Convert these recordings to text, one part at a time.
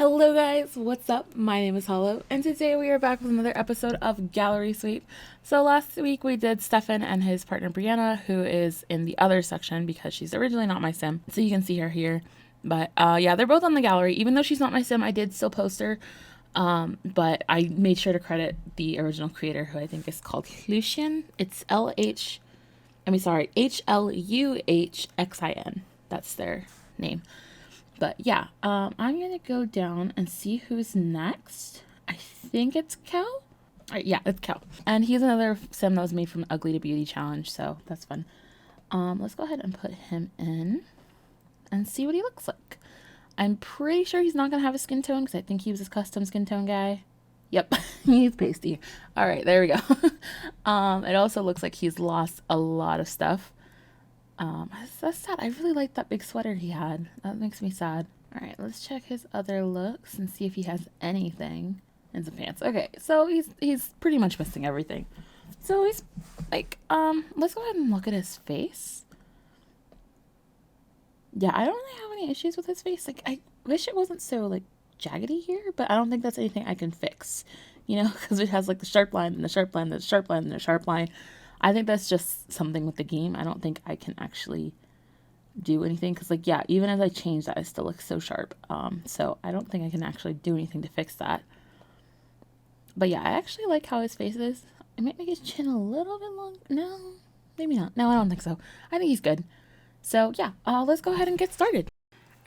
Hello guys, what's up? My name is Hollow, and today we are back with another episode of Gallery Sweep. So last week we did Stefan and his partner Brianna, who is in the other section because she's originally not my sim. So you can see her here. But yeah, they're both on the gallery. Even though she's not my sim, I did still post her. But I made sure to credit the original creator, who I think is called Lucian. It's Hluxin. That's their name. But yeah, I'm gonna go down and see who's next. I think it's Kel. Yeah, it's Kel. And he's another sim that was made from Ugly to Beauty challenge, so that's fun. Let's go ahead and put him in and see what he looks like. I'm pretty sure he's not gonna have a skin tone because I think he was a custom skin tone guy. Yep, he's pasty. All right, there we go. It also looks like he's lost a lot of stuff. That's sad. I really like that big sweater he had. That makes me sad. All right, let's check his other looks and see if he has anything in some pants. Okay, so he's pretty much missing everything. So he's like, let's go ahead and look at his face. Yeah, I don't really have any issues with his face. Like, I wish it wasn't so like jaggedy here, but I don't think that's anything I can fix. Because it has like the sharp line and the sharp line, the sharp line, and the sharp line. I think that's just something with the game. I don't think I can actually do anything because, like, yeah, even as I change that, it still looks so sharp. So I don't think I can actually do anything to fix that. But yeah, I actually like how his face is. I might make his chin a little bit long. No, maybe not. No, I don't think so. I think he's good. So yeah, let's go ahead and get started.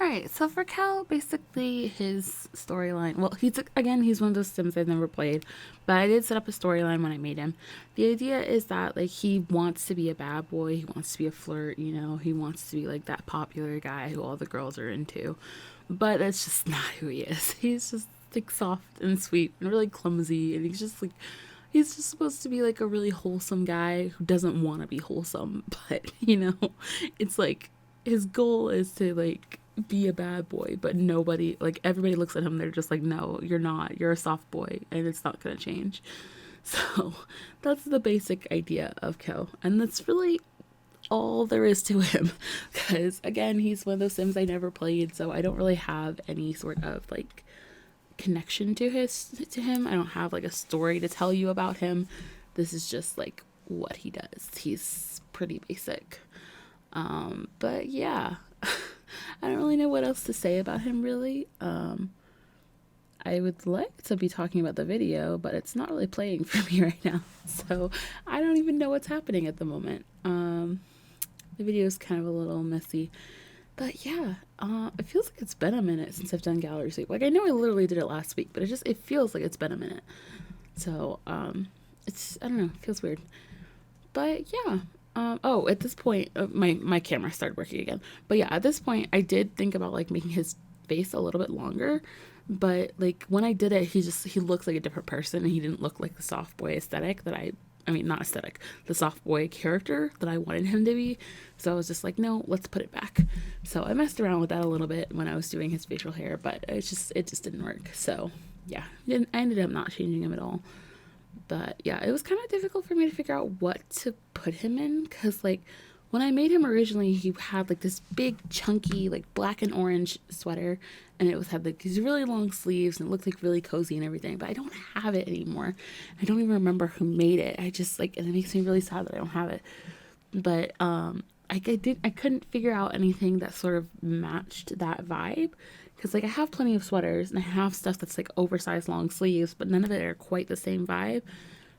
Alright, so for Cal, basically his storyline, well, he's one of those Sims I've never played, but I did set up a storyline when I made him. The idea is that, like, he wants to be a bad boy, he wants to be a flirt, he wants to be, like, that popular guy who all the girls are into, but that's just not who he is. He's just, like, soft and sweet and really clumsy, and he's just supposed to be, like, a really wholesome guy who doesn't want to be wholesome, but, it's, like, his goal is to, like, be a bad boy, but nobody, like, everybody looks at him, they're just like, no, you're not, you're a soft boy and it's not gonna change. So that's the basic idea of Kel, and that's really all there is to him, because again, he's one of those Sims I never played, so I don't really have any sort of like connection to him. I don't have like a story to tell you about him. This is just like what he does. He's pretty basic. But yeah, I don't really know what else to say about him, really. I would like to be talking about the video, but it's not really playing for me right now. So I don't even know what's happening at the moment. The video is kind of a little messy. But yeah, it feels like it's been a minute since I've done gallery sweep. Like, I know I literally did it last week, but it feels like it's been a minute. So, I don't know, it feels weird. But yeah, at this point, my camera started working again. But yeah, at this point, I did think about like making his face a little bit longer. But like when I did it, he looks like a different person, and he didn't look like the soft boy aesthetic that I mean, not aesthetic, the soft boy character that I wanted him to be. So I was just like, no, let's put it back. So I messed around with that a little bit when I was doing his facial hair, but it just didn't work. So yeah, I ended up not changing him at all. But yeah, it was kind of difficult for me to figure out what to put him in, because like when I made him originally, he had like this big chunky like black and orange sweater, and had like these really long sleeves, and it looked like really cozy and everything. But I don't have it anymore. I don't even remember who made it. I just like, and it makes me really sad that I don't have it. But I couldn't figure out anything that sort of matched that vibe, because like I have plenty of sweaters and I have stuff that's like oversized long sleeves, but none of it are quite the same vibe.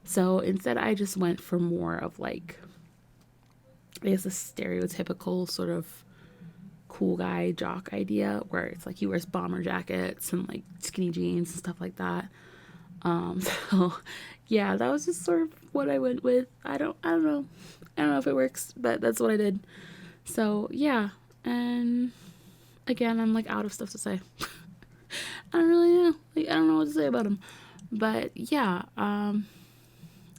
So instead I just went for more of like, I guess, a stereotypical sort of cool guy jock idea, where it's like he wears bomber jackets and like skinny jeans and stuff like that. So yeah, that was just sort of what I went with. I don't know if it works, but that's what I did. So yeah, and again, I'm like out of stuff to say. I don't really know. Like, I don't know what to say about him. But yeah, I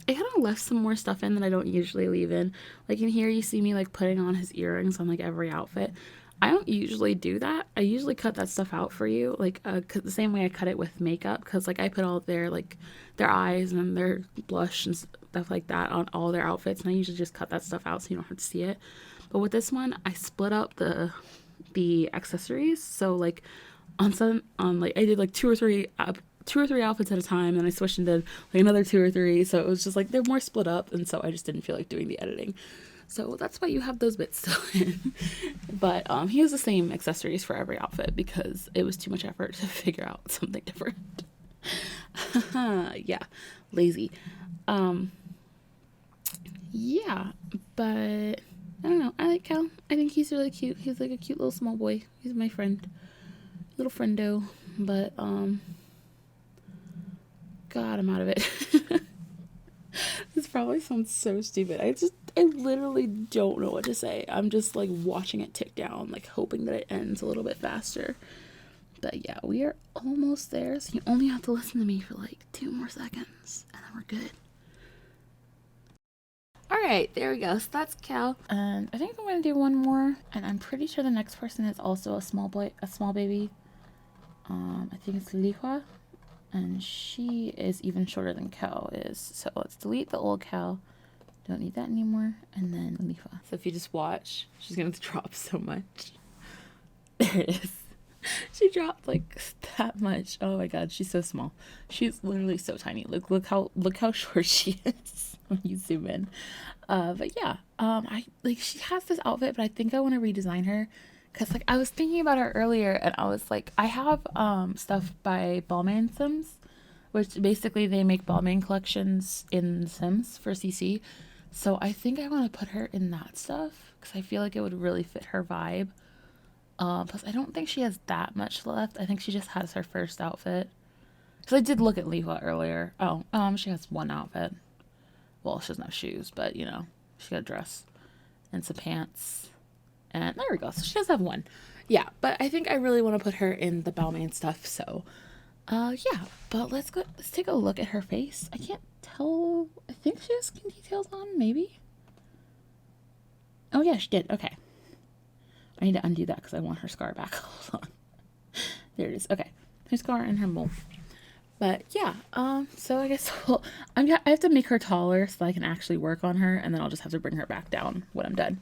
kind of left some more stuff in that I don't usually leave in. Like in here, you see me like putting on his earrings on like every outfit. I don't usually do that. I usually cut that stuff out for you, like the same way I cut it with makeup, because like I put all their like their eyes and their blush and stuff like that on all their outfits, and I usually just cut that stuff out so you don't have to see it. But with this one, I split up the accessories. So like on like I did like two or three outfits at a time, and I switched and did like another two or three. So it was just like they're more split up, and so I just didn't feel like doing the editing. So that's why you have those bits still in. But he has the same accessories for every outfit because it was too much effort to figure out something different. Yeah, lazy. Um, yeah, but I don't know. I like Cal. I think he's really cute. He's like a cute little small boy. He's my friend, little friendo. But God, I'm out of it. This probably sounds so stupid. I literally don't know what to say. I'm just like watching it tick down, like hoping that it ends a little bit faster. But yeah, we are almost there. So you only have to listen to me for like 2 more seconds, and then we're good. All right, there we go. So that's Cal. And I think I'm gonna do one more. And I'm pretty sure the next person is also a small boy, a small baby. I think it's Lihua, and she is even shorter than Cal is. So let's delete the old Cal. Don't need that anymore. And then Lihua. So if you just watch, she's gonna drop so much. There it is. She dropped like that much. Oh my god, she's so small. She's literally so tiny. Look how short she is when you zoom in. But yeah, I like she has this outfit, but I think I want to redesign her because like I was thinking about her earlier, and I was like, I have stuff by Balmain Sims, which basically they make Balmain collections in Sims for CC. So I think I want to put her in that stuff because I feel like it would really fit her vibe. Plus I don't think she has that much left. I think she just has her first outfit. Because I did look at Lihua earlier. Oh, she has one outfit. Well, she doesn't have shoes, but you know, she got a dress and some pants. And there we go. So she does have one. Yeah, but I think I really want to put her in the Balmain stuff. So, yeah. But let's take a look at her face. I can't tell. I think she has skin details on, maybe. Oh yeah, she did. Okay. I need to undo that because I want her scar back. Hold on. There it is. Okay. Her scar and her mole. But yeah, so I guess I have to make her taller so I can actually work on her, and then I'll just have to bring her back down when I'm done.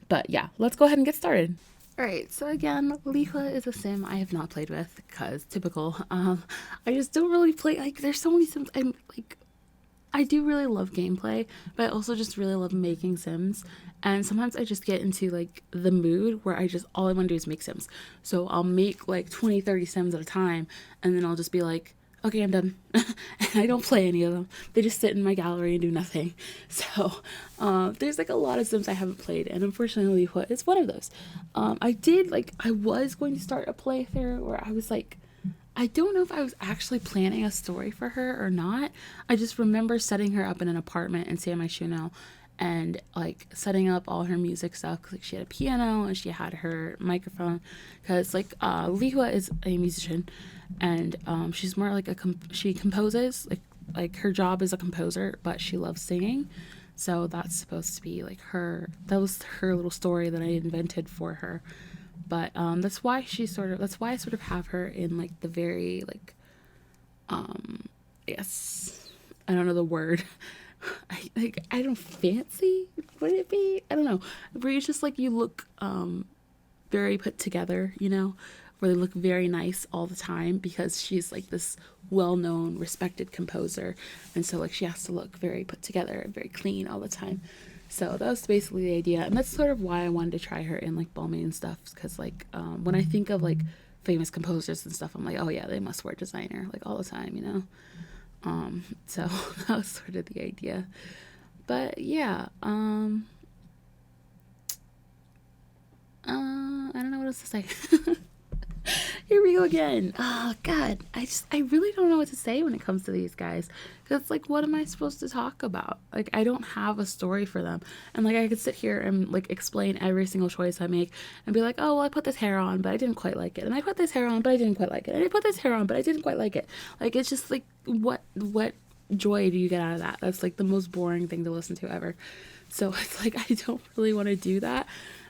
But yeah, let's go ahead and get started. Alright, so again, Lihua is a sim I have not played with, because typical. I just don't really play, like, there's so many sims, I do really love gameplay, but I also just really love making sims. And sometimes I just get into like the mood where all I want to do is make sims. So I'll make like 20, 30 sims at a time, and then I'll just be like, okay, I'm done. And I don't play any of them. They just sit in my gallery and do nothing. So there's like a lot of sims I haven't played, and unfortunately Lihua is one of those. I was going to start a playthrough where I was like, I don't know if I was actually planning a story for her or not. I just remember setting her up in an apartment in San Myshuno and like setting up all her music stuff. Like she had a piano and she had her microphone, because like Lihua is a musician, and she's more like she composes, like her job is a composer, but she loves singing. So that's supposed to be like that was her little story that I invented for her. But that's why I sort of have her in like the very like yes, I don't know the word. I don't fancy, would it be? I don't know. Where it's just like you look very put together, you know, where they look very nice all the time, because she's like this well-known, respected composer, and so like she has to look very put together and very clean all the time. So that was basically the idea, and that's sort of why I wanted to try her in like Balmain stuff, because like when I think of like famous composers and stuff, I'm like, oh yeah, they must wear designer like all the time, you know. So that was sort of the idea. But yeah, I don't know what else to say. Here we go again. Oh god, I really don't know what to say when it comes to these guys, because like, what am I supposed to talk about? Like, I don't have a story for them, and like I could sit here and like explain every single choice I make and be like, oh well, I put this hair on but I didn't quite like it, and I put this hair on but I didn't quite like it, and I put this hair on but I didn't quite like it. Like, it's just like, what joy do you get out of that? That's like the most boring thing to listen to ever. So it's like, I don't really want to do that,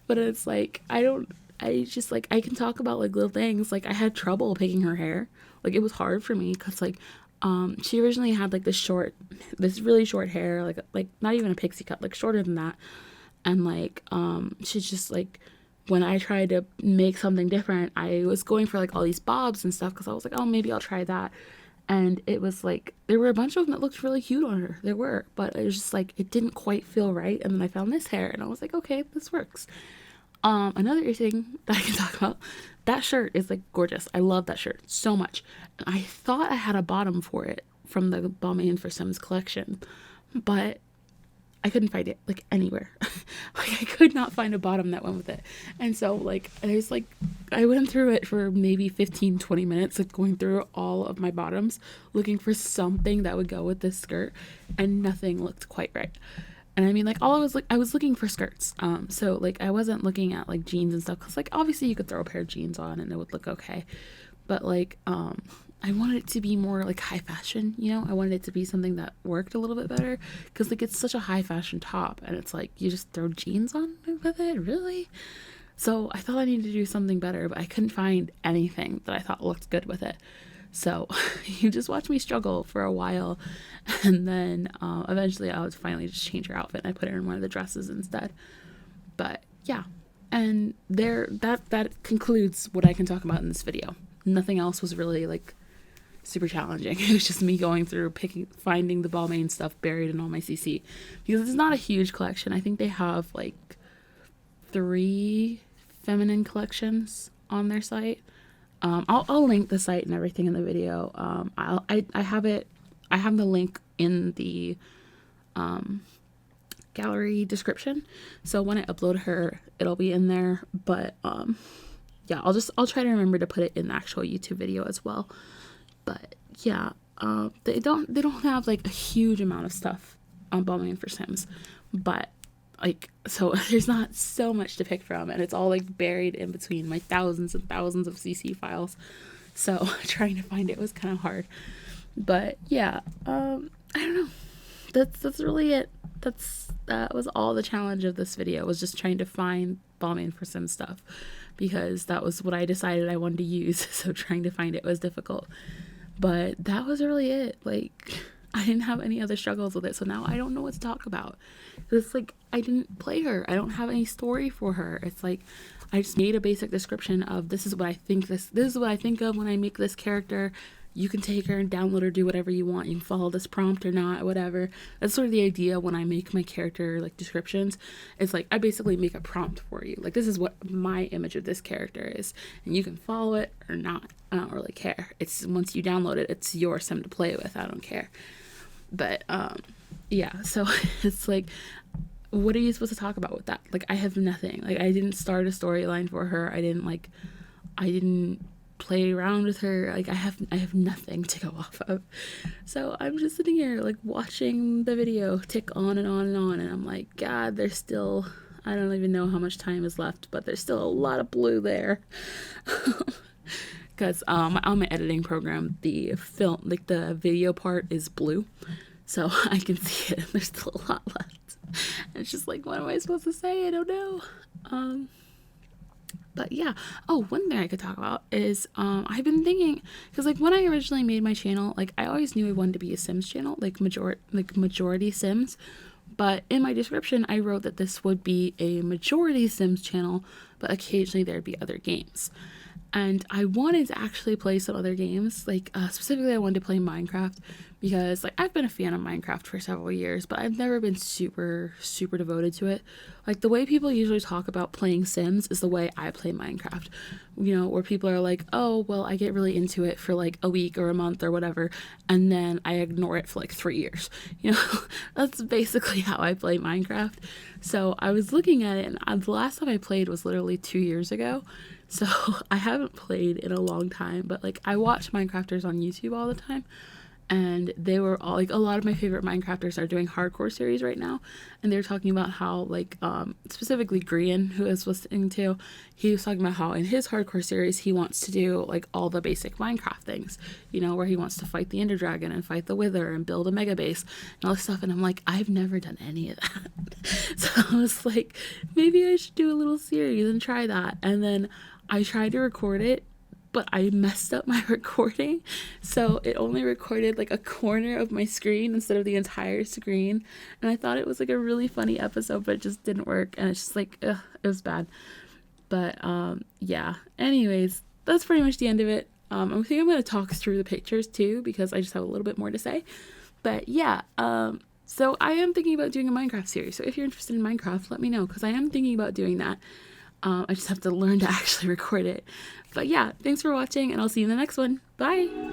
but it's like, I just like, I can talk about like little things. Like, I had trouble picking her hair. Like, it was hard for me because like she originally had like this really short hair, like not even a pixie cut, like shorter than that. And like she's just like when I tried to make something different, I was going for like all these bobs and stuff because I was like, oh, maybe I'll try that. And it was like, there were a bunch of them that looked really cute on her. There were, but it was just like, it didn't quite feel right. And then I found this hair and I was like, okay, this works. Another thing that I can talk about, that shirt is like gorgeous. I love that shirt so much. And I thought I had a bottom for it from the Balmain for Sims collection, but I couldn't find it like anywhere. Like I could not find a bottom that went with it. And so like I went through it for maybe 15, 20 minutes, like going through all of my bottoms looking for something that would go with this skirt, and nothing looked quite right. And I mean, like, I was looking for skirts. So like I wasn't looking at like jeans and stuff, because like obviously you could throw a pair of jeans on and it would look okay. But like I wanted it to be more like high fashion, you know? I wanted it to be something that worked a little bit better, because like it's such a high fashion top and it's like you just throw jeans on with it, really? So I thought I needed to do something better, but I couldn't find anything that I thought looked good with it. So you just watch me struggle for a while, and then eventually I would finally just change her outfit and I put her in one of the dresses instead. But yeah, and that concludes what I can talk about in this video. Nothing else was really like super challenging. It was just me going through finding the Balmain stuff buried in all my CC, because it's not a huge collection. I think they have like 3 feminine collections on their site. I'll link the site and everything in the video. I have it. I have the link in the gallery description, so when I upload her, it'll be in there. But yeah, I'll try to remember to put it in the actual YouTube video as well. But yeah, they don't have like a huge amount of stuff on Balmain for Sims, but like, so there's not so much to pick from, and it's all like buried in between my thousands and thousands of CC files. So trying to find it was kind of hard. But yeah, I don't know. That's really it. That was all the challenge of this video, was just trying to find Balmain for Sims stuff, because that was what I decided I wanted to use. So trying to find it was difficult. But that was really it. Like, I didn't have any other struggles with it, so now I don't know what to talk about. It's like, I didn't play her. I don't have any story for her. It's like, I just made a basic description of this is what I think this is what I think of when I make this character. You can take her and download her, do whatever you want. You can follow this prompt or not, whatever. That's sort of the idea when I make my character like descriptions. It's like I basically make a prompt for you. Like, this is what my image of this character is, and you can follow it or not. I don't really care. It's once you download it, it's your sim to play with. I don't care. But yeah, so it's like, what are you supposed to talk about with that? Like, I have nothing. Like, I didn't start a storyline for her. I didn't play around with her. Like, I have nothing to go off of. So I'm just sitting here like watching the video tick on and on and on, and I'm like, God, there's still, I don't even know how much time is left, but there's still a lot of blue there. Because on my editing program, the film, like the video part is blue, so I can see it. There's still a lot left. And it's just like, what am I supposed to say? I don't know. But yeah. Oh, one thing I could talk about is I've been thinking, because like when I originally made my channel, like I always knew I wanted to be a Sims channel, like majority Sims. But in my description, I wrote that this would be a majority Sims channel, but occasionally there'd be other games. And I wanted to actually play some other games, like specifically I wanted to play Minecraft, because like I've been a fan of Minecraft for several years, but I've never been super devoted to it. Like, the way people usually talk about playing Sims is the way I play Minecraft, you know, where people are like, oh, well, I get really into it for like a week or a month or whatever, and then I ignore it for like 3 years, you know. That's basically how I play Minecraft. So I was looking at it, and the last time I played was literally 2 years ago. So I haven't played in a long time, but like I watch Minecrafters on YouTube all the time, and they were all like, a lot of my favorite Minecrafters are doing hardcore series right now, and they're talking about how like specifically Grian, who I was listening to, he was talking about how in his hardcore series he wants to do like all the basic Minecraft things, you know, where he wants to fight the Ender Dragon and fight the Wither and build a mega base and all this stuff. And I'm like, I've never done any of that. So I was like, maybe I should do a little series and try that. And then I tried to record it, but I messed up my recording, so it only recorded like a corner of my screen instead of the entire screen, and I thought it was like a really funny episode, but it just didn't work, and it's just like, ugh, it was bad. But yeah, anyways, that's pretty much the end of it. I think I'm going to talk through the pictures too because I just have a little bit more to say. But yeah, so I am thinking about doing a Minecraft series. So if you're interested in Minecraft, let me know because I am thinking about doing that. I just have to learn to actually record it. But yeah, thanks for watching and I'll see you in the next one. Bye!